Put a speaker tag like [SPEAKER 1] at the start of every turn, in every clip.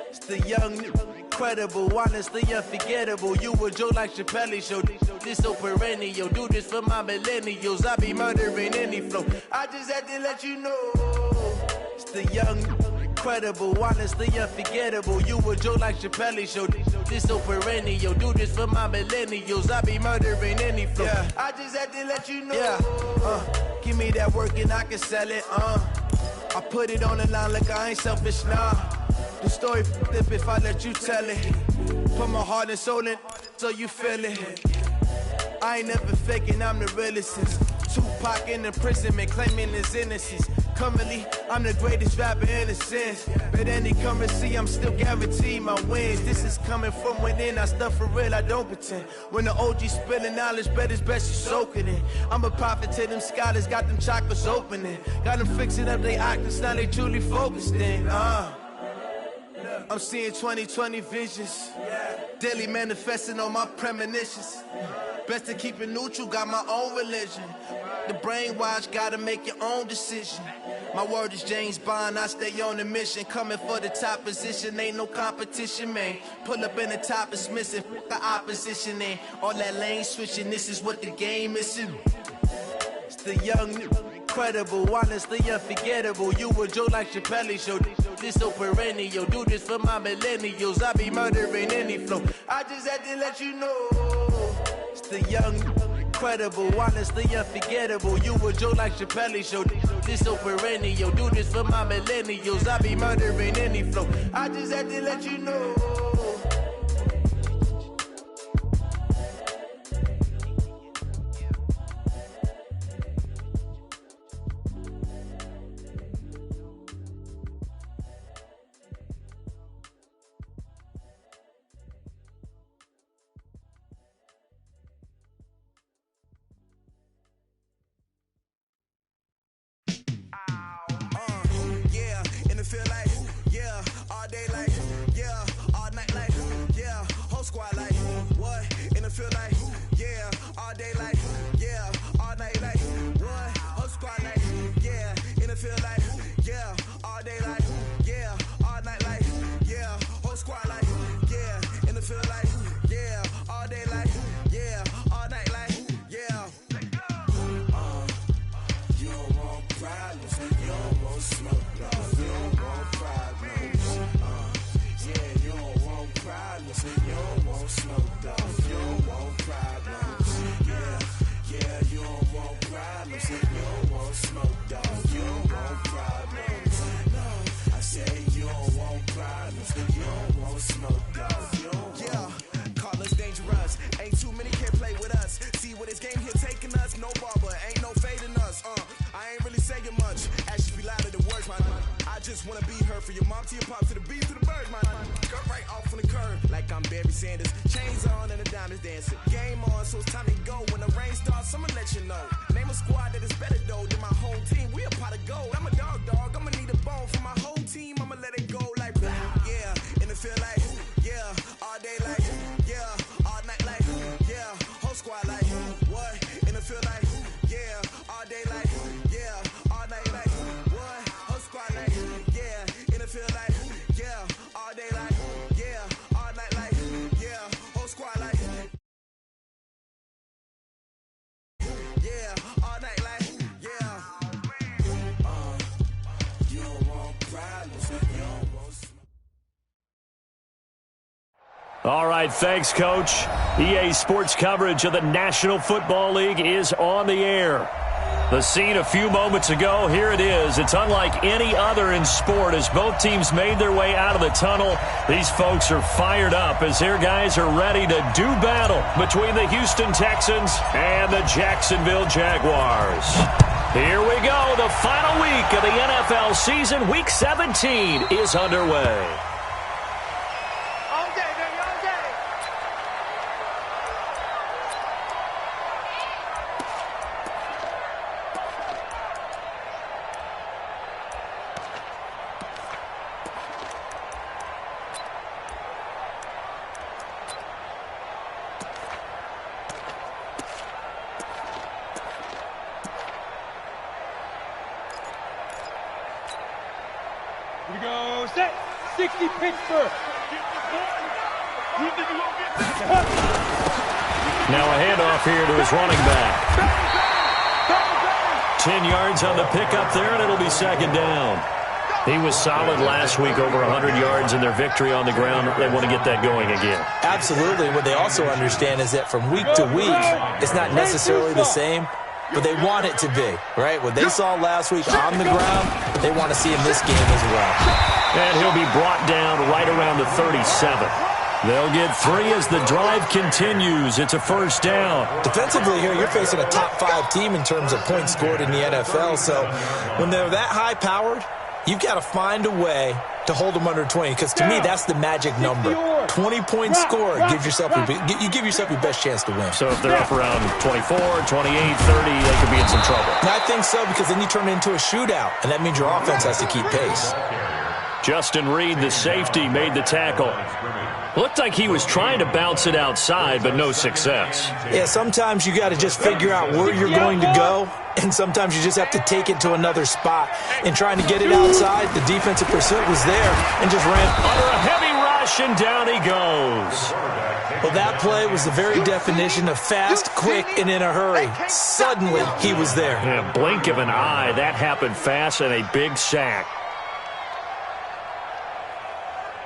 [SPEAKER 1] It's the young, incredible, honestly unforgettable. You a joke like Chappelle Show. This so perennial. Do this for my millennials. I be murdering any flow. I just had to let you know. It's the young, incredible, honestly unforgettable. You a joke like Chappelle Show. This so perennial. Do this for my millennials. I be murdering any flow. Yeah. I just had to let you know. Yeah. Give me that work and I can sell it. I put it on the line like I ain't selfish, nah. The story flip if I let you tell it. Put my heart and soul in so you feel it. I ain't never faking, I'm the realest since Tupac in imprisonment, claiming his innocence. Currently, I'm the greatest rapper in a sense. But any currency, I'm still guaranteed my wins. This is coming from within, I stuff for real, I don't pretend. When the OG spilling knowledge, bet it's best you soak it in. I'm a prophet to them scholars, got them chakras opening. Got them fixing up their octaves, now they truly focused in. I'm seeing 2020 visions. Daily manifesting on my premonitions. Best to keep it neutral, got my own religion. The brainwash, gotta make your own decision. My word is James Bond, I stay on the mission. Coming for the top position, ain't no competition, man. Pull up in the top is missing, the opposition ain't. All that lane switching, this is what the game is. It's the young, incredible, honestly unforgettable. You a joke like Chappelle Show. This so perennial. Do this for my millennials. I be murdering any flow. I just had to let you know. It's the young, incredible, honestly unforgettable. You a joke like Chappelle Show. This so perennial. Do this for my millennials. I be murdering any flow. I just had to let you know.
[SPEAKER 2] All right, thanks, Coach. EA Sports coverage of the National Football League is on the air. The scene a few moments ago, here it is. It's unlike any other in sport as both teams made their way out of the tunnel. These folks are fired up as their guys are ready to do battle between the Houston Texans and the Jacksonville Jaguars. Here we go. The final week of the NFL season, Week 17, is underway.
[SPEAKER 3] We go set. 60 Pittsburgh.
[SPEAKER 2] Now a handoff here to his running back. 10 yards on the pickup there, and it'll be second down. He was solid last week, over 100 yards in their victory on the ground. They want to get that going again.
[SPEAKER 4] Absolutely. What they also understand is that from week to week, it's not necessarily the same, but they want it to be, right? What they saw last week on the ground, they want to see in this game as well.
[SPEAKER 2] And he'll be brought down right around the 37. They'll get 3 as the drive continues. It's a first down.
[SPEAKER 4] Defensively here, you're facing a top-5 team in terms of points scored in the NFL, so when they're that high-powered, you've got to find a way to hold them under 20, because to me, that's the magic number. 20 points scored, you give yourself your best chance to win.
[SPEAKER 2] So if they're up around 24, 28, 30, they could be in some trouble.
[SPEAKER 4] And I think so, because then you turn it into a shootout, and that means your offense has to keep pace.
[SPEAKER 2] Justin Reed, the safety, made the tackle. Looked like he was trying to bounce it outside, but no success.
[SPEAKER 4] Yeah, sometimes you got to just figure out where you're going to go, and sometimes you just have to take it to another spot. And trying to get it outside, the defensive pursuit was there and just ran
[SPEAKER 2] under a heavy rush, and down he goes.
[SPEAKER 4] Well, that play was the very definition of fast, quick, and in a hurry. Suddenly, he was there.
[SPEAKER 2] In a blink of an eye, that happened fast, and a big sack.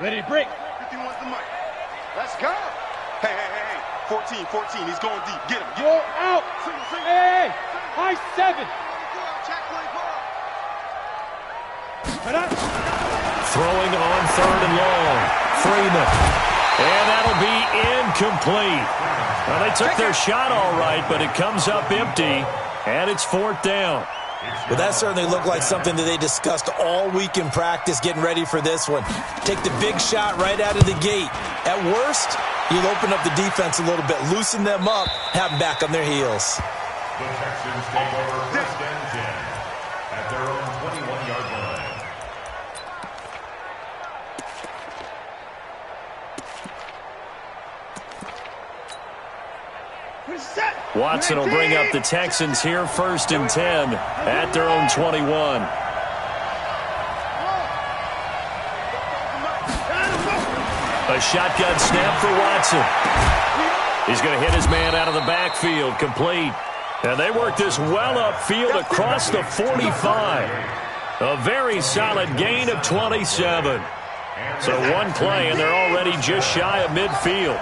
[SPEAKER 3] Ready to break.
[SPEAKER 5] 51's the mic. Let's go. Hey. 14. He's going deep. Get him.
[SPEAKER 3] You're out. Hey. High 7.
[SPEAKER 2] Throwing on 3rd and long. Freeman. And that'll be incomplete. Well, they took their shot all right, but it comes up empty, and it's 4th down.
[SPEAKER 4] Well, that certainly looked like something that they discussed all week in practice, getting ready for this one. Take the big shot right out of the gate. At worst, you'll open up the defense a little bit, loosen them up, have them back on their heels.
[SPEAKER 6] The Texans take over 1st and 10 at their own 21-yard line.
[SPEAKER 2] Watson will bring up the Texans here, 1st and 10 at their own 21. A shotgun snap for Watson. He's going to hit his man out of the backfield, complete. And they work this well upfield across the 45. A very solid gain of 27. So one play, and they're already just shy of midfield.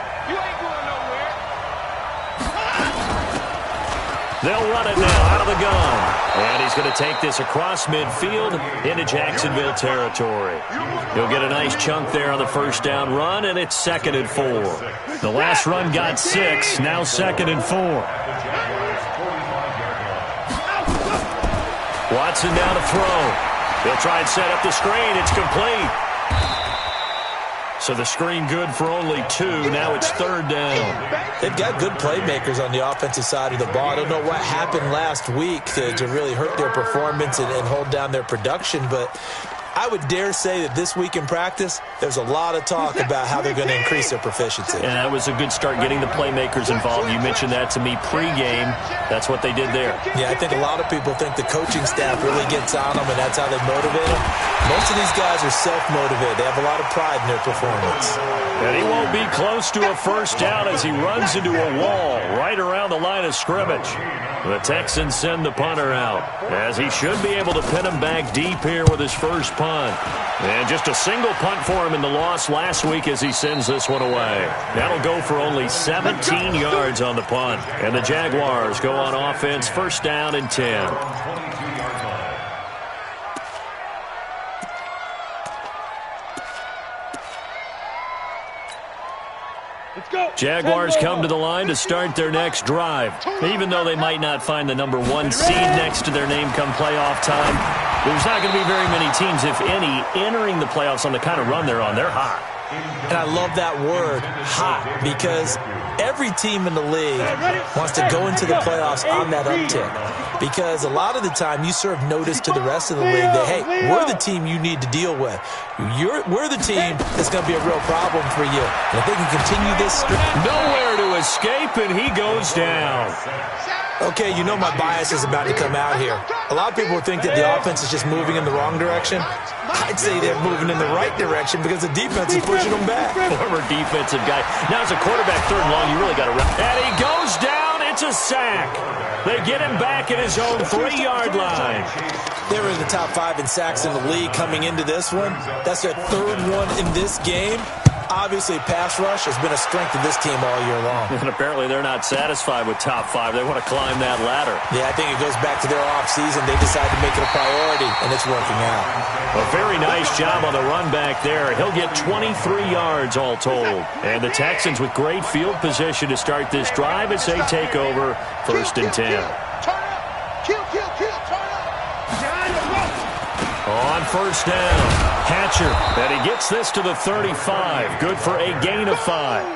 [SPEAKER 2] They'll run it now out of the gun. And he's going to take this across midfield into Jacksonville territory. He'll get a nice chunk there on the first down run, and it's 2nd and 4. The last run got 6, now 2nd and 4. Watson down to throw. He'll try and set up the screen. It's complete. So the screen good for only 2. Now it's 3rd down.
[SPEAKER 4] They've got good playmakers on the offensive side of the ball. I don't know what happened last week to really hurt their performance and hold down their production, but I would dare say that this week in practice, there's a lot of talk about how they're going to increase their proficiency.
[SPEAKER 2] And that was a good start getting the playmakers involved. You mentioned that to me pregame. That's what they did there.
[SPEAKER 4] Yeah, I think a lot of people think the coaching staff really gets on them, and that's how they motivate them. Most of these guys are self-motivated. They have a lot of pride in their performance.
[SPEAKER 2] And he won't be close to a first down as he runs into a wall right around the line of scrimmage. The Texans send the punter out, as he should be able to pin him back deep here with his first punt. And just a single punt for him in the loss last week as he sends this one away. That'll go for only 17 yards on the punt. And the Jaguars go on offense, 1st down and 10. Jaguars come to the line to start their next drive. Even though they might not find the number 1 seed next to their name come playoff time, there's not going to be very many teams, if any, entering the playoffs on the kind of run they're on. They're hot.
[SPEAKER 4] And I love that word, hot, because every team in the league wants to go into the playoffs on that uptick. because a lot of the time you serve notice to the rest of the league that, hey, we're the team you need to deal with. We're the team that's going to be a real problem for you. And if they can continue this streak.
[SPEAKER 2] Nowhere to escape, and he goes down.
[SPEAKER 4] Okay, you know my bias is about to come out here. A lot of people think that the offense is just moving in the wrong direction. I'd say they're moving in the right direction because the defense is pushing them back.
[SPEAKER 2] Former defensive guy. Now as a quarterback, third and long, you really got to run. And he goes down. It's a sack. They get him back at his own 3-yard line.
[SPEAKER 4] They were in the top 5 in sacks in the league coming into this one. That's their third one in this game. Obviously, pass rush has been a strength of this team all year long.
[SPEAKER 2] And apparently they're not satisfied with top 5. They want to climb that ladder.
[SPEAKER 4] Yeah, I think it goes back to their offseason. They decided to make it a priority, and it's working out.
[SPEAKER 2] A very nice job on the run back there. He'll get 23 yards all told. And the Texans with great field position to start this drive as they take over 1st and 10. On 1st down, Hatcher, and he gets this to the 35. Good for a gain of 5.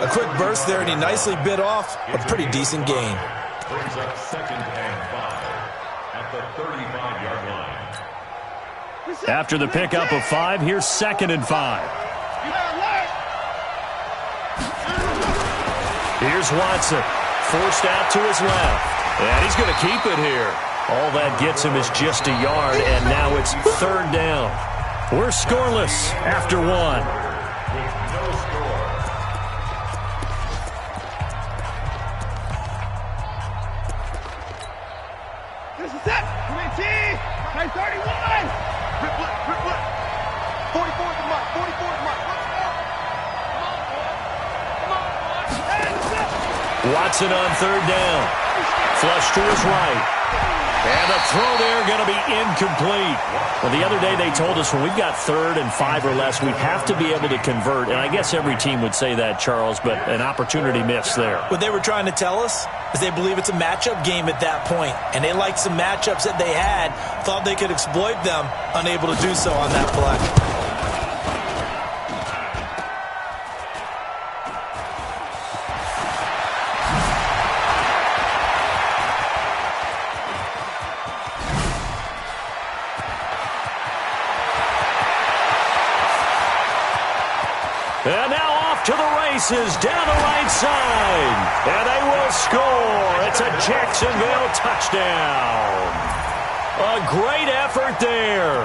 [SPEAKER 4] A quick burst there, and he nicely bit off a pretty decent gain.
[SPEAKER 6] Brings up 2nd and 5 at the 35-yard line.
[SPEAKER 2] After the pickup of 5, here's 2nd and 5. Here's Watson, forced out to his left, and he's going to keep it here. All that gets him is just a yard, and now it's 3rd down. We're scoreless after 1.
[SPEAKER 6] With no score.
[SPEAKER 3] This is it. Come in, T. Play 31.
[SPEAKER 5] Rip, 44 is the mark. 44 is the mark. Let's go. Come on, boy.
[SPEAKER 2] Watson on 3rd down. Flush to his right. And the throw there going to be incomplete. Well, the other day they told us when we've got 3rd and 5 or less, we have to be able to convert. And I guess every team would say that, Charles, but an opportunity missed there.
[SPEAKER 4] What they were trying to tell us is they believe it's a matchup game at that point. And they liked some matchups that they had, thought they could exploit them, unable to do so on that play.
[SPEAKER 2] And now off to the races down the right side. And they will score. It's a Jacksonville touchdown. A great effort there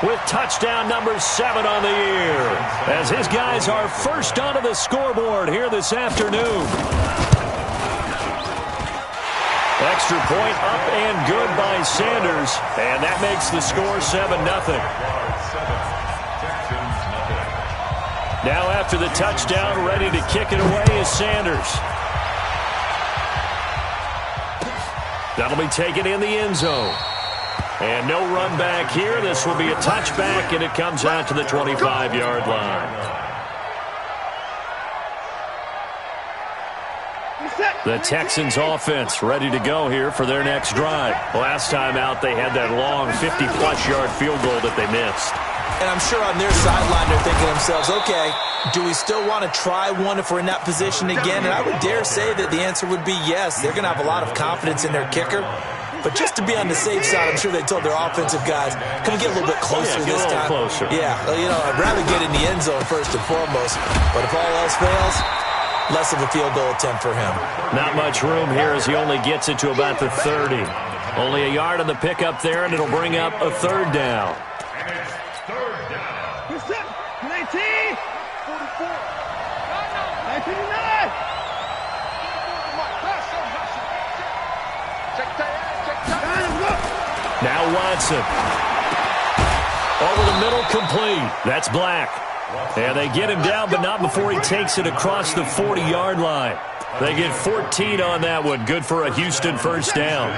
[SPEAKER 2] with touchdown number 7 on the year as his guys are first onto the scoreboard here this afternoon. Extra point up and good by Sanders. And that makes the score 7-0. Now after the touchdown, ready to kick it away is Sanders. That'll be taken in the end zone. And no run back here. This will be a touchback, and it comes out to the 25-yard line. The Texans offense ready to go here for their next drive. Last time out, they had that long 50-plus yard field goal that they missed.
[SPEAKER 4] And I'm sure on their sideline they're thinking to themselves, okay, do we still want to try one if we're in that position again? And I would dare say that the answer would be yes. They're going to have a lot of confidence in their kicker. But just to be on the safe side, I'm sure they told their offensive guys, can we get a little bit closer this time?
[SPEAKER 2] Closer.
[SPEAKER 4] Yeah, you know, I'd rather get in the end zone first and foremost. But if all else fails, less of a field goal attempt for him.
[SPEAKER 2] Not much room here as he only gets it to about the 30. Only a yard on the pickup there, and it'll bring up a 3rd down.
[SPEAKER 6] And it's 3rd down.
[SPEAKER 3] What's up? 19. 44. 19.
[SPEAKER 2] Now Watson. Over the middle, complete. That's Black. And they get him down, but not before he takes it across the 40-yard line. They get 14 on that one. Good for a Houston first down.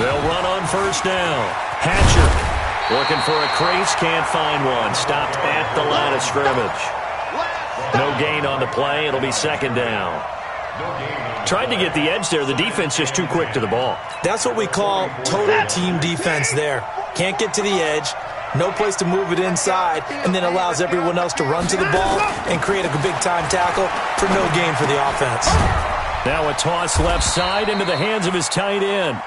[SPEAKER 2] They'll run on 1st down. Hatcher looking for a crease, can't find one. Stopped at the line of scrimmage. No gain on the play. It'll be 2nd down. Tried to get the edge there. The defense just too quick to the ball.
[SPEAKER 4] That's what we call total team defense there. Can't get to the edge. No place to move it inside, and then allows everyone else to run to the ball and create a big-time tackle for no gain for the offense.
[SPEAKER 2] Now a toss left side into the hands of his tight end.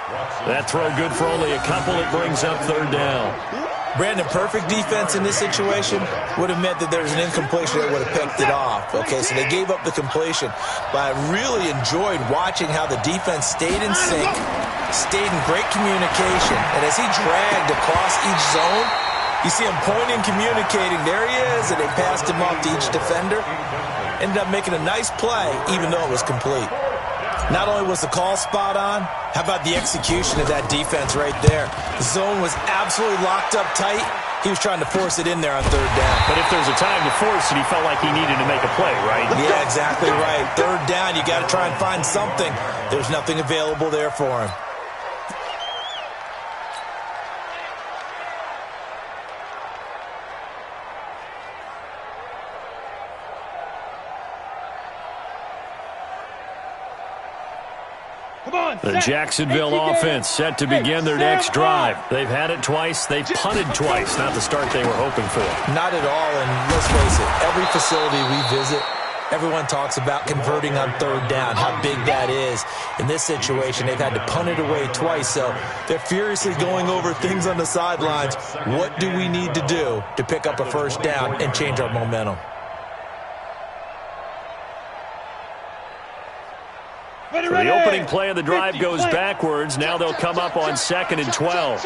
[SPEAKER 2] That throw good for only a couple. It brings up third down.
[SPEAKER 4] Brandon, perfect defense in this situation would have meant that there was an incompletion that would have picked it off. Okay, so they gave up the completion. But I really enjoyed watching how the defense stayed in sync, stayed in great communication. And as he dragged across each zone, you see him pointing, communicating. There he is, and they passed him off to each defender. Ended up making a nice play, even though it was complete. Not only was the call spot on, how about the execution of that defense right there? The zone was absolutely locked up tight. He was trying to force it in there on third down.
[SPEAKER 2] But if there's a time to force it, he felt like he needed to make a play, right?
[SPEAKER 4] Yeah, exactly right. Third down, you got to try and find something. There's nothing available there for him.
[SPEAKER 2] The Jacksonville offense set to begin their next drive. They've had it twice. They've punted twice. Not the start they were hoping for.
[SPEAKER 4] Not at all, and let's face it, every facility we visit, everyone talks about converting on third down, how big that is. In this situation, they've had to punt it away twice, so they're furiously going over things on the sidelines. What do we need to do to pick up a first down and change our momentum?
[SPEAKER 2] So the opening play of the drive goes backwards. Now they'll come up on 2nd and 12.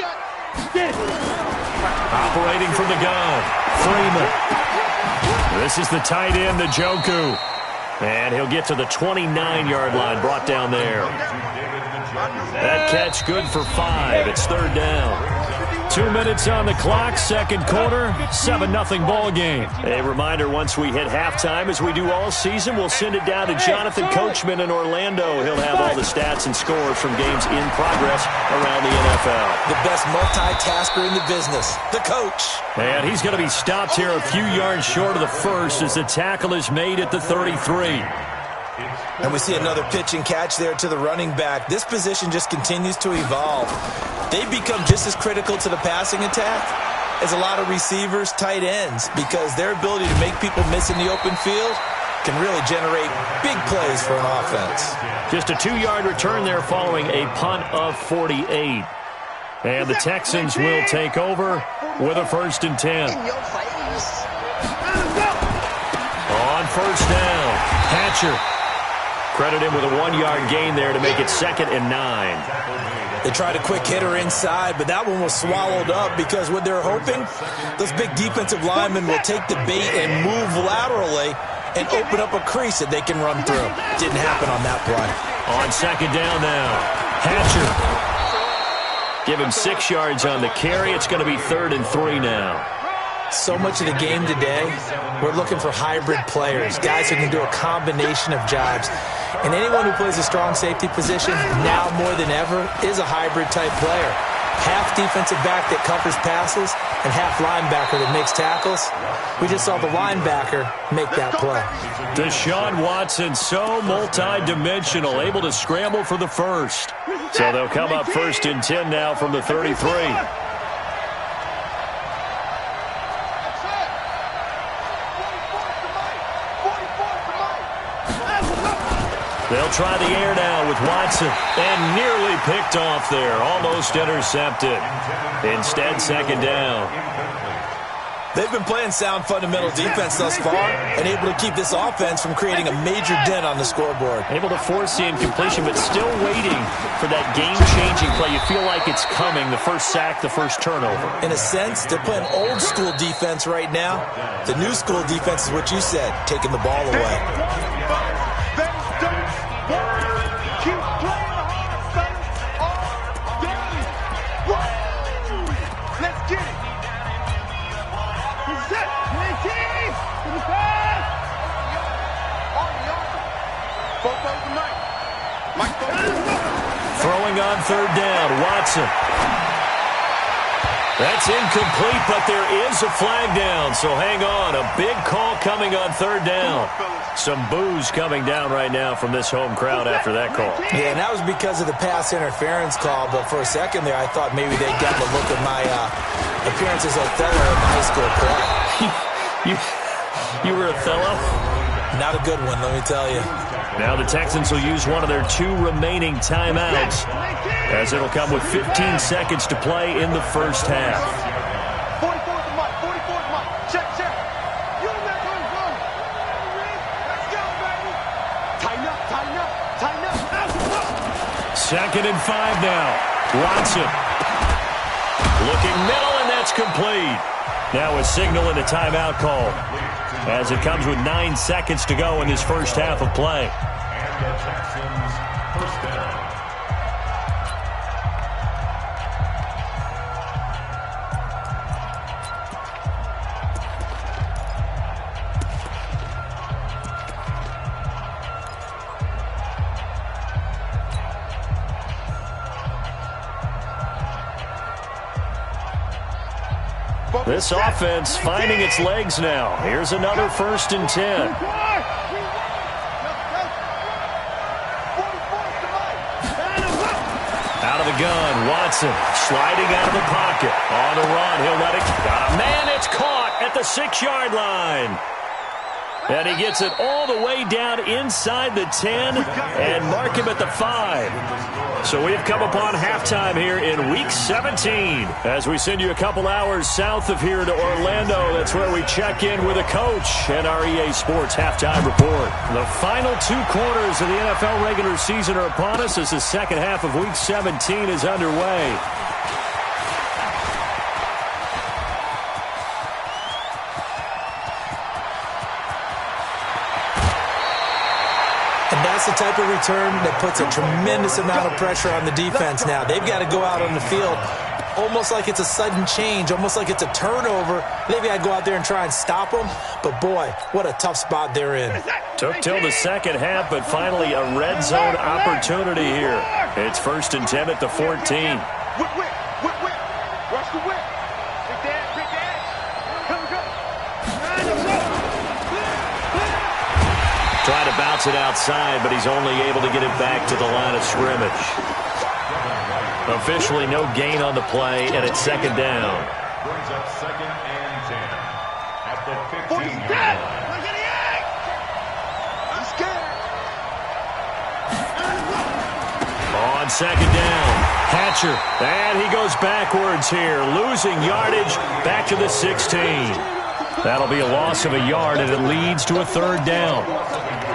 [SPEAKER 2] Operating from the gun, Freeman. This is the tight end, Njoku. And he'll get to the 29-yard line, brought down there. That catch good for 5. It's third down. 2 minutes on the clock, second quarter, 7-0 ball game. A reminder, once we hit halftime, as we do all season, we'll send it down to Jonathan Coachman in Orlando. He'll have all the stats and scores from games in progress around the NFL.
[SPEAKER 4] The best multitasker in the business, the coach.
[SPEAKER 2] And he's going to be stopped here a few yards short of the first as the tackle is made at the 33.
[SPEAKER 4] And we see another pitch and catch there to the running back. This position just continues to evolve. They've become just as critical to the passing attack as a lot of receivers, tight ends, because their ability to make people miss in the open field can really generate big plays for an offense.
[SPEAKER 2] Just a 2-yard return there following a punt of 48. And the Texans will take over with a 1st and 10. On first down, Hatcher. Credit him with a 1-yard gain there to make it 2nd and 9.
[SPEAKER 4] They tried a quick hitter inside, but that one was swallowed up because what they're hoping, those big defensive linemen will take the bait and move laterally and open up a crease that they can run through. Didn't happen on that play.
[SPEAKER 2] On 2nd down now, Hatcher. Give him 6 yards on the carry. It's going to be 3rd and 3 now.
[SPEAKER 4] So much of the game today, we're looking for hybrid players, guys who can do a combination of jobs. And anyone who plays a strong safety position, now more than ever, is a hybrid-type player. Half defensive back that covers passes and half linebacker that makes tackles. We just saw the linebacker make that play.
[SPEAKER 2] Deshaun Watson, so multi-dimensional, able to scramble for the first. So they'll come up 1st and 10 now from the 33. They'll try the air now with Watson, and nearly picked off there, almost intercepted. Instead, 2nd down.
[SPEAKER 4] They've been playing sound fundamental defense thus far and able to keep this offense from creating a major dent on the scoreboard.
[SPEAKER 2] Able to force the incompletion, but still waiting for that game-changing play. You feel like it's coming, the first sack, the first turnover.
[SPEAKER 4] In a sense, they're playing old-school defense right now. The new school defense is what you said, taking the ball away.
[SPEAKER 2] Throwing on 3rd down, Watson. That's incomplete, but there is a flag down, so hang on. A big call coming on third down. Some boos coming down right now from this home crowd after that call.
[SPEAKER 4] Yeah, and that was because of the pass interference call, but for a second there I thought maybe they'd get the look at my appearance as Othello in the high school play.
[SPEAKER 2] You were Othello?
[SPEAKER 4] Not a good one, let me tell you.
[SPEAKER 2] Now the Texans will use one of their 2 remaining timeouts, as it'll come with 15 seconds to play in the first half.
[SPEAKER 5] 44 the mic, 44 the mic. Check. You and that going wrong. Let's go, baby. Tighten up.
[SPEAKER 2] 2nd and 5 now. Watson. Looking middle, and that's complete. Now a signal and a timeout call, as it comes with 9 seconds to go in this first half of play.
[SPEAKER 6] And the Texans first down.
[SPEAKER 2] This offense finding its legs now. Here's another 1st and 10. Out of the gun, Watson sliding out of the pocket. On the run, he'll let it. Got a man, it's caught at the 6-yard line. And he gets it all the way down inside the 10 and mark him at the 5. So we've come upon halftime here in Week 17 as we send you a couple hours south of here to Orlando. That's where we check in with a coach and our EA Sports halftime report. The final 2 quarters of the NFL regular season are upon us as the second half of Week 17 is underway.
[SPEAKER 4] That's the type of return that puts a tremendous amount of pressure on the defense now. They've got to go out on the field almost like it's a sudden change, almost like it's a turnover. They've got to go out there and try and stop them. But, boy, what a tough spot they're in.
[SPEAKER 2] Took till the second half, but finally a red zone opportunity here. It's 1st and 10 at the 14.
[SPEAKER 5] Whip. Rush the whip. Big dad. Go.
[SPEAKER 2] Trying to bounce it outside, but he's only able to get it back to the line of scrimmage. Officially no gain on the play, and it's 2nd down.
[SPEAKER 6] Brings up 2nd and 10 at the 15-yard line.
[SPEAKER 2] On 2nd down, Hatcher, and he goes backwards here, losing yardage back to the 16. That'll be a loss of a yard, and it leads to a 3rd down.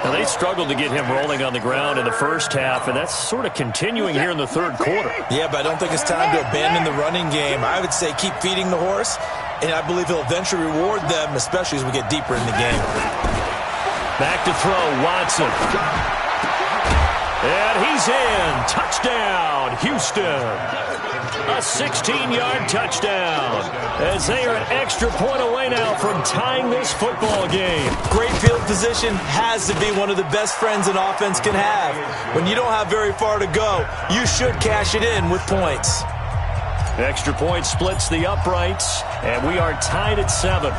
[SPEAKER 2] Now, they struggled to get him rolling on the ground in the first half, and that's sort of continuing here in the 3rd quarter.
[SPEAKER 4] Yeah, but I don't think it's time to abandon the running game. I would say keep feeding the horse, and I believe he'll eventually reward them, especially as we get deeper in the game.
[SPEAKER 2] Back to throw, Watson. And he's in. Touchdown, Houston. A 16-yard touchdown as they are an extra point away now from tying this football game.
[SPEAKER 4] Great field position has to be one of the best friends an offense can have. When you don't have very far to go, you should cash it in with points.
[SPEAKER 2] Extra point splits the uprights, and we are tied at 7.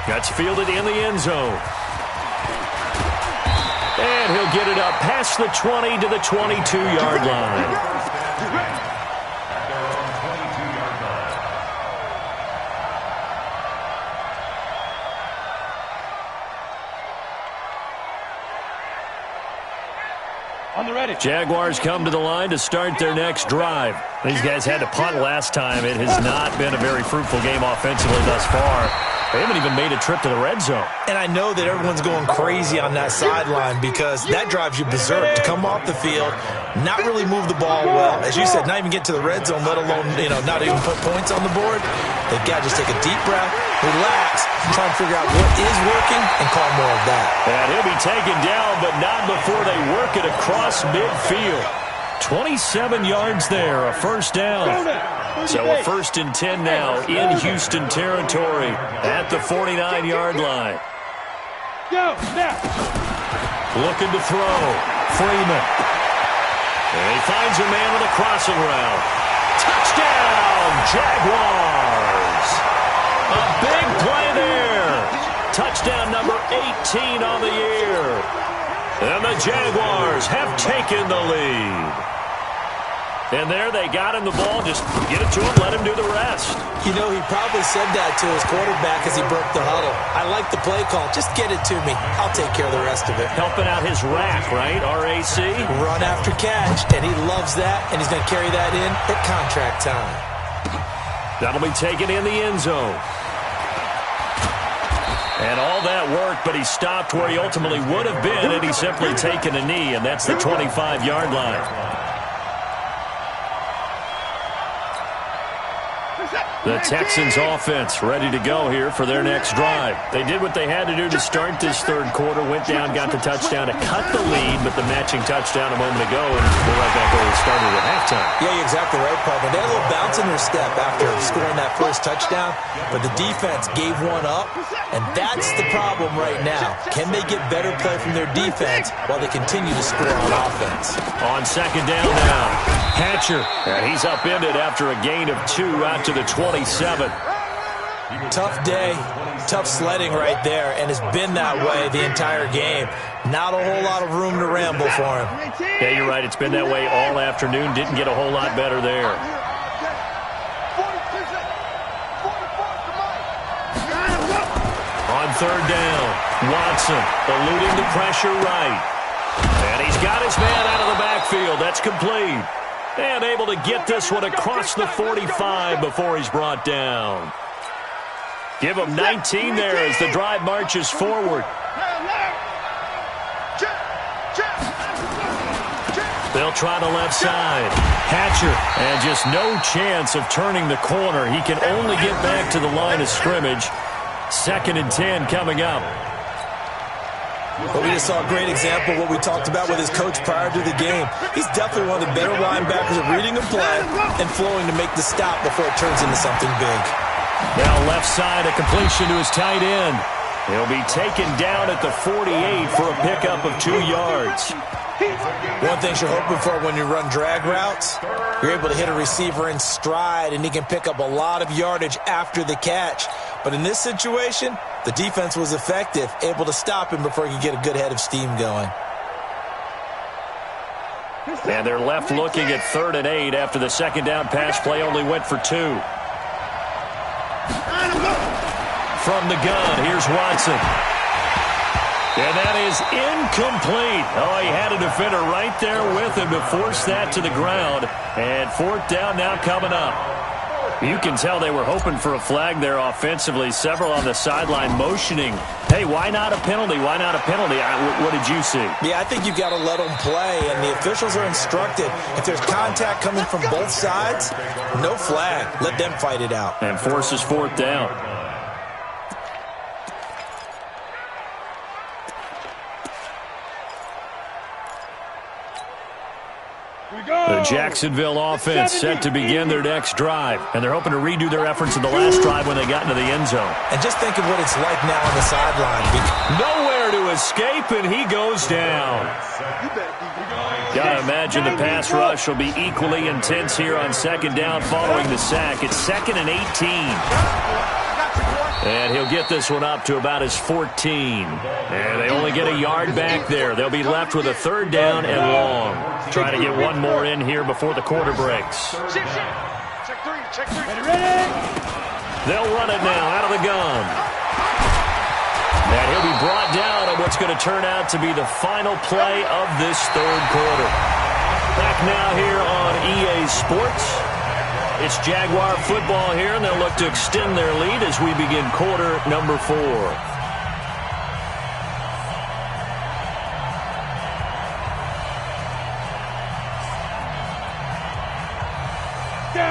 [SPEAKER 2] That's fielded in the end zone. And he'll get it up past the 20 to the 22-yard line.
[SPEAKER 3] On the ready.
[SPEAKER 2] Jaguars come to the line to start their next drive. These guys had to punt last time. It has not been a very fruitful game offensively thus far. They haven't even made a trip to the red zone.
[SPEAKER 4] And I know that everyone's going crazy on that sideline because that drives you berserk to come off the field, not really move the ball well. As you said, not even get to the red zone, let alone, not even put points on the board. They've got to just take a deep breath, relax, try and figure out what is working and call more of that.
[SPEAKER 2] And he'll be taken down, but not before they work it across midfield. 27 yards there, a first down. So a 1st and 10 now in Houston territory at the 49-yard line.
[SPEAKER 3] Go, now.
[SPEAKER 2] Looking to throw. Freeman. And he finds a man with a crossing route. Touchdown, Jaguars! A big play there. Touchdown number 18 on the year. And the Jaguars have taken the lead. And there they got him the ball. Just get it to him, let him do the rest.
[SPEAKER 4] You know, he probably said that to his quarterback as he broke the huddle. I like the play call. Just get it to me. I'll take care of the rest of it.
[SPEAKER 2] Helping out his rack, right? RAC?
[SPEAKER 4] Run after catch, and he loves that, and he's going to carry that in at contract time.
[SPEAKER 2] That'll be taken in the end zone. And all that work, but he stopped where he ultimately would have been had he simply taken a knee, and that's the 25-yard line. The Texans offense ready to go here for their next drive. They did what they had to do to start this third quarter, went down, got the touchdown to cut the lead, but the matching touchdown a moment ago, and we're right back where we started at halftime.
[SPEAKER 4] Yeah, you're exactly right, Parker. They had a little bounce in their step after scoring that first touchdown, but the defense gave one up, and that's the problem right now. Can they get better play from their defense while they continue to score on offense?
[SPEAKER 2] On second down now, Hatcher, and he's upended after a gain of 2 out to the 27.
[SPEAKER 4] Tough day, tough sledding right there, and it's been that way the entire game. Not a whole lot of room to ramble for him.
[SPEAKER 2] Yeah, you're right. It's been that way all afternoon. Didn't get a whole lot better there. On third down, Watson eluding the pressure right. And he's got his man out of the backfield. That's complete. And able to get this one across the 45 before he's brought down. Give him 19 there as the drive marches forward. They'll try the left side. Hatcher, and just no chance of turning the corner. He can only get back to the line of scrimmage. 2nd and 10 coming up.
[SPEAKER 4] But we just saw a great example of what we talked about with his coach prior to the game. He's definitely one of the better linebackers at reading a play and flowing to make the stop before it turns into something big.
[SPEAKER 2] Now left side, a completion to his tight end. He'll be taken down at the 48 for a pickup of 2 yards.
[SPEAKER 4] One thing you're hoping for when you run drag routes, you're able to hit a receiver in stride, and he can pick up a lot of yardage after the catch. But in this situation, the defense was effective, able to stop him before he could get a good head of steam going.
[SPEAKER 2] And they're left looking at 3rd and 8 after the second down pass play only went for 2. From the gun, here's Watson. And that is incomplete. Oh, he had a defender right there with him to force that to the ground. And 4th down now coming up. You can tell they were hoping for a flag there offensively. Several on the sideline motioning. Hey, why not a penalty? Why not a penalty? What did you see?
[SPEAKER 4] Yeah, I think you've got to let them play, and the officials are instructed. If there's contact coming from both sides, no flag. Let them fight it out.
[SPEAKER 2] And forces 4th down. The Jacksonville offense set to begin their next drive, and they're hoping to redo their efforts in the last drive when they got into the end zone.
[SPEAKER 4] And just think of what it's like now on the sideline.
[SPEAKER 2] Nowhere to escape, and he goes down. Gotta imagine the pass rush will be equally intense here on second down following the sack. It's 2nd and 18. And he'll get this one up to about his 14. And they only get a yard back there. They'll be left with a 3rd down and long. Trying to get one more in here before the quarter breaks.
[SPEAKER 5] Check 3.
[SPEAKER 2] They'll run it now out of the gun. And he'll be brought down on what's going to turn out to be the final play of this third quarter. Back now here on EA Sports. It's Jaguar football here, and they'll look to extend their lead as we begin quarter number 4.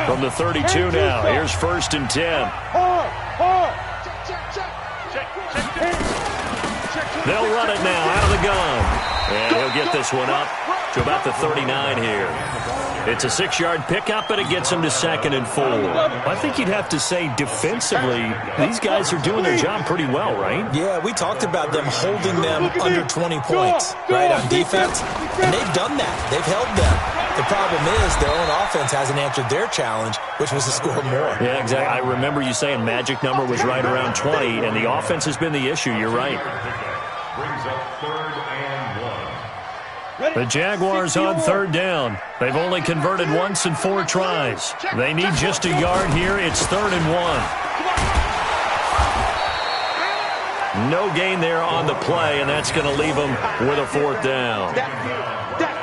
[SPEAKER 2] From the 32 now, here's 1st and 10. They'll run it now out of the gun. And he'll get this one up to about the 39 here. It's a 6-yard pickup, but it gets them to 2nd and 4. I think you'd have to say defensively, these guys are doing their job pretty well, right?
[SPEAKER 4] Yeah, we talked about them holding them under 20 points, right, on defense. And they've done that. They've held them. The problem is their own offense hasn't answered their challenge, which was to score more.
[SPEAKER 2] Yeah, exactly. I remember you saying magic number was right around 20, and the offense has been the issue. You're right.
[SPEAKER 6] Brings up 3rd and 1.
[SPEAKER 2] The Jaguars on 3rd down. They've only converted once in 4 tries. They need just a yard here. It's 3rd and 1. No gain there on the play, and that's going to leave them with a 4th down.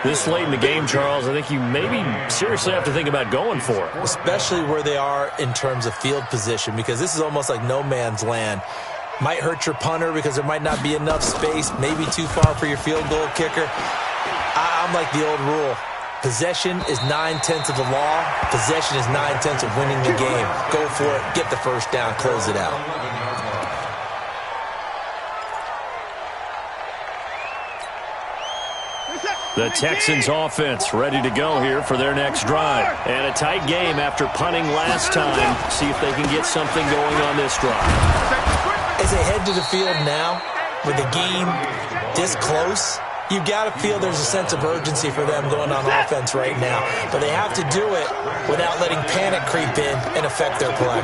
[SPEAKER 2] This late in the game, Charles, I think you maybe seriously have to think about going for it.
[SPEAKER 4] Especially where they are in terms of field position, because this is almost like no man's land. Might hurt your punter because there might not be enough space, maybe too far for your field goal kicker. I'm like the old rule. Possession is 9/10 of the law. Possession is 9/10 of winning the game. Go for it. Get the first down. Close it out.
[SPEAKER 2] The Texans offense ready to go here for their next drive. And a tight game after punting last time. See if they can get something going on this drive.
[SPEAKER 4] As they head to the field now, with the game this close, you've got to feel there's a sense of urgency for them going on offense right now. But they have to do it without letting panic creep in and affect their play.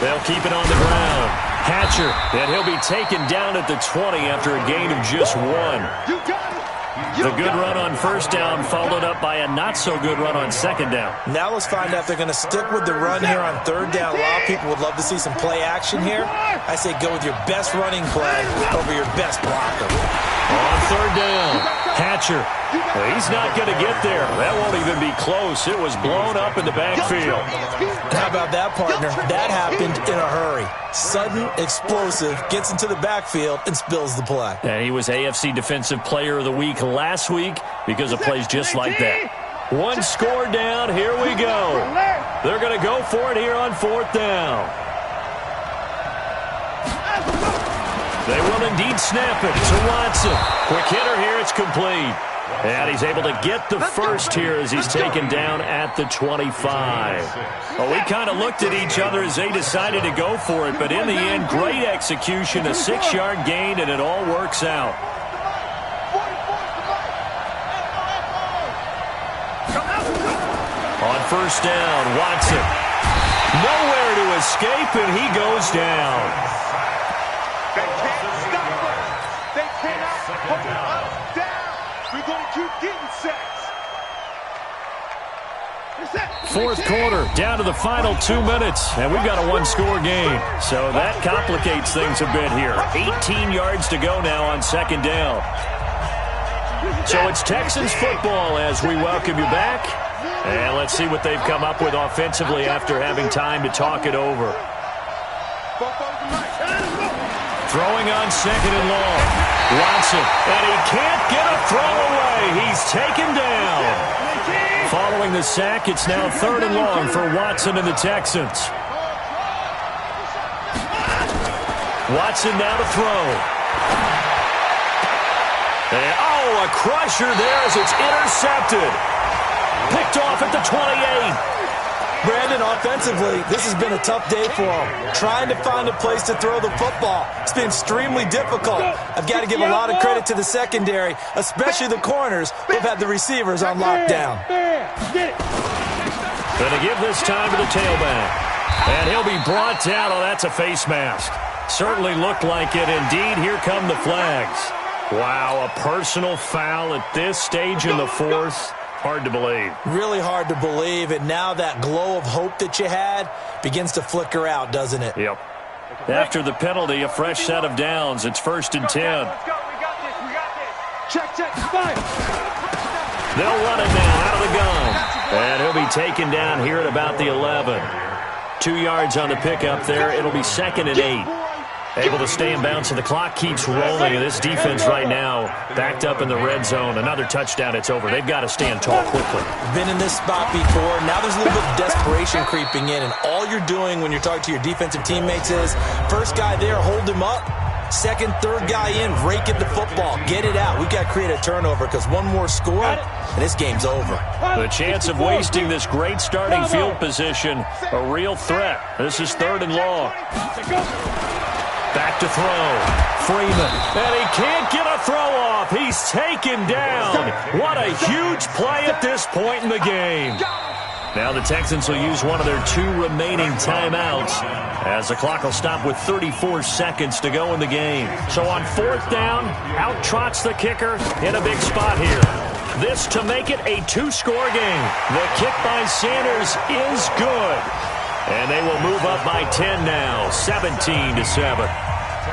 [SPEAKER 2] They'll keep it on the ground. Hatcher, and he'll be taken down at the 20 after a gain of just 1. The good run on 1st down followed up by a not-so-good run on 2nd down.
[SPEAKER 4] Now let's find out if they're going to stick with the run here on 3rd down. A lot of people would love to see some play action here. I say go with your best running play over your best blocker.
[SPEAKER 2] On 3rd down, Hatcher. Well, he's not going to get there. That won't even be close. It was blown up in the backfield.
[SPEAKER 4] How about that, partner? That happened in a hurry. Sudden, explosive, gets into the backfield, and spills the play.
[SPEAKER 2] And he was AFC Defensive Player of the Week last week because of plays just like that. 1 score down. Here we go. They're going to go for it here on 4th down. They will indeed snap it to Watson. Quick hitter here. It's complete. And he's able to get the first here as he's taken down at the 25. Well, we kind of looked at each other as they decided to go for it, but in the end, great execution, a 6-yard gain, and it all works out. On 1st down, Watson. Nowhere to escape, and he goes down.
[SPEAKER 5] They can't stop us. They cannot hold us down. We're going to keep getting sacks.
[SPEAKER 2] 4th quarter, down to the final 2 minutes, and we've got a 1-score game. So that complicates things a bit here. 18 yards to go now on 2nd down. So it's Texans football as we welcome you back. And let's see what they've come up with offensively after having time to talk it over. Throwing on 2nd and long. Watson, and he can't get a throw away. He's taken down. Following the sack, it's now 3rd and long for Watson and the Texans. Watson now to throw. And, oh, a crusher there as it's intercepted. Picked off at the 28.
[SPEAKER 4] Brandon, offensively, this has been a tough day for him. Trying to find a place to throw the football. It's been extremely difficult. I've got to give a lot of credit to the secondary, especially the corners who've had the receivers on lockdown.
[SPEAKER 2] Going to give this time to the tailback. And he'll be brought down. Oh, that's a face mask. Certainly looked like it. Indeed, here come the flags. Wow, a personal foul at this stage in the 4th. Hard to believe.
[SPEAKER 4] Really hard to believe, and now that glow of hope that you had begins to flicker out, doesn't it?
[SPEAKER 2] Yep. After the penalty, a fresh set of downs. It's 1st and 10.
[SPEAKER 5] Let's go. We got this. We got this. Check. Fine.
[SPEAKER 2] They'll run it now out of the gun. And he'll be taken down here at about the 11. 2 yards on the pickup there. It'll be 2nd and 8. Able to stay in bounds, and the clock keeps rolling. And this defense right now backed up in the red zone. Another touchdown, it's over. They've got to stand tall quickly.
[SPEAKER 4] Been in this spot before. Now there's a little bit of desperation creeping in, and all you're doing when you're talking to your defensive teammates is, first guy there, hold him up. Second, third guy in, rake at the football. Get it out. We've got to create a turnover because one more score, and this game's over.
[SPEAKER 2] The chance of wasting this great starting field position, a real threat. This is 3rd and long. Back to throw. Freeman. And he can't get a throw off. He's taken down. What a huge play at this point in the game. Now the Texans will use one of their 2 remaining timeouts as the clock will stop with 34 seconds to go in the game. So on 4th down, out trots the kicker in a big spot here. This to make it a 2-score game. The kick by Sanders is good. And they will move up by 10 now, 17-7.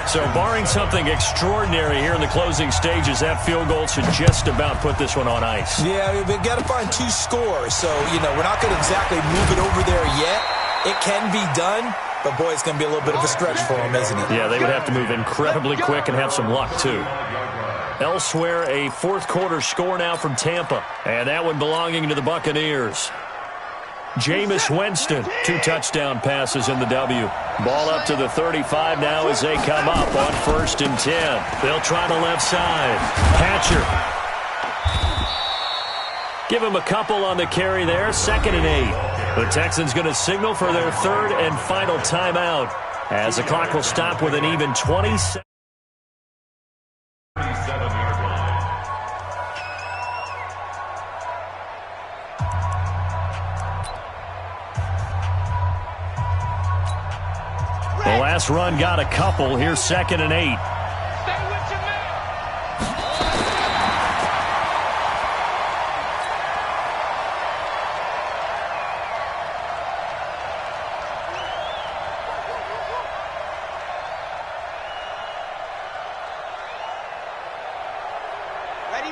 [SPEAKER 2] So barring something extraordinary here in the closing stages, that field goal should just about put this one on ice.
[SPEAKER 4] Yeah, we've got to find 2 scores. So, we're not going to exactly move it over there yet. It can be done, but, boy, it's going to be a little bit of a stretch for them, isn't it?
[SPEAKER 2] Yeah, they would have to move incredibly quick and have some luck, too. Elsewhere, a 4th quarter score now from Tampa, and that one belonging to the Buccaneers. Jameis Winston, 2 touchdown passes in the W. Ball up to the 35 now as they come up on 1st and 10. They'll try the left side. Hatcher. Give him a couple on the carry there. 2nd and 8. The Texans going to signal for their 3rd and final timeout as the clock will stop with an even 27. The last run got a couple. Here's 2nd and 8.
[SPEAKER 5] Stay with your man.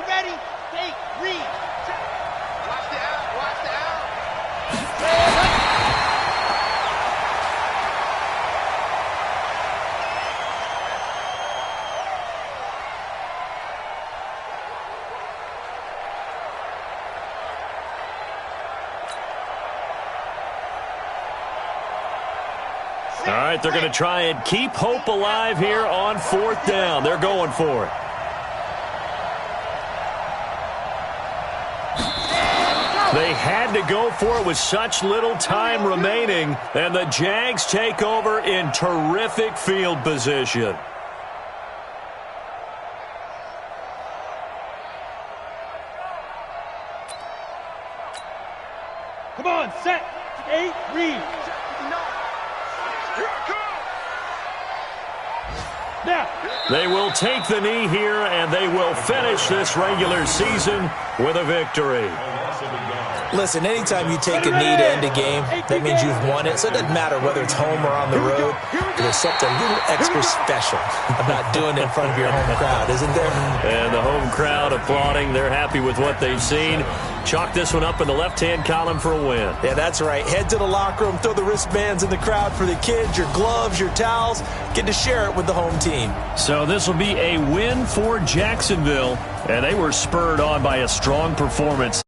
[SPEAKER 5] Ready. Take, read. Watch the out.
[SPEAKER 2] All right, they're going to try and keep hope alive here on 4th down. They're going for it. They had to go for it with such little time remaining, and the Jags take over in terrific field position.
[SPEAKER 3] Come on, set, 8, read. Now.
[SPEAKER 2] They will take the knee here, and they will finish this regular season with a victory.
[SPEAKER 4] Listen, anytime you take a knee to end a game, that means you've won it. So it doesn't matter whether it's home or on the road. There's something a little extra special about doing it in front of your home crowd, isn't there?
[SPEAKER 2] And the home crowd applauding. They're happy with what they've seen. Chalk this one up in the left-hand column for a win.
[SPEAKER 4] Yeah, that's right. Head to the locker room, throw the wristbands in the crowd for the kids, your gloves, your towels. Get to share it with the home team.
[SPEAKER 2] So this will be a win for Jacksonville, and they were spurred on by a strong performance.